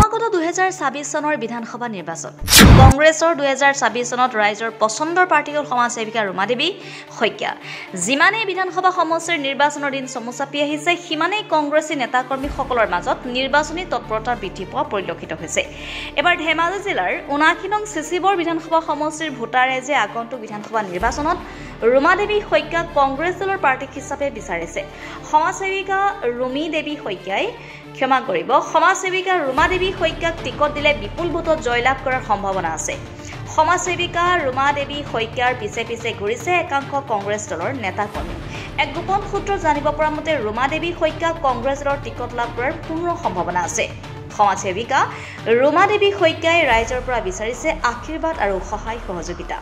সমাগত 2026 চনৰ বিধানসভা নিৰ্বাচন কংগ্ৰেছৰ 2026 চনত ৰাইজৰ পছন্দৰ পাৰ্টি হ'ল সমাজ সেৱিকা ৰুমা দেৱী শইকীয়া। যিমানেই বিধানসভা সমষ্টিৰ নিৰ্বাচনৰ দিন চমু চাপি আহিছে সিমানেই কংগ্ৰেছী নেতাকৰ্মীসকলৰ মাজত নিৰ্বাচনী তৎপৰতা বৃদ্ধি পোৱা পৰিলক্ষিত হৈছে। এবাৰ ধেমাজি জিলাৰ 79 নং চিচিবৰ বিধানসভা সমষ্টিৰ ভোটাৰ ৰাইজে আগন্তুক বিধানসভা নিৰ্বাচনত ৰুমা দেৱী শইকীয়াক কংগ্ৰেছ দলৰ প্ৰাৰ্থী হিচাপে বিচাৰিছে। সমাজ সেৱিকা ৰুমা দেৱী শইকীয়াক টিকট দিলে বিপুল ভোটত জয়লাভ কৰাৰ সম্ভাৱনা আছে। সমাজ সেৱিকা ৰুমা দেৱী শইকীয়াৰ পিছে পিছে ঘূৰিছে একাংশ কংগ্ৰেছ দলৰ নেতাকৰ্মী। এক গোপন সূত্ৰত জানিব পৰা মতে ৰুমা দেৱী শইকীয়াক কংগ্ৰেছ দলৰ টিকট লাভ কৰাৰ পূৰ্ণ সম্ভাৱনা আছে। সমাজ সেৱিকা ৰুমা দেৱী শইকীয়াই ৰাইজৰ পৰা বিচাৰিছে আশীৰ্বাদ আৰু সহায় সহযোগিতা।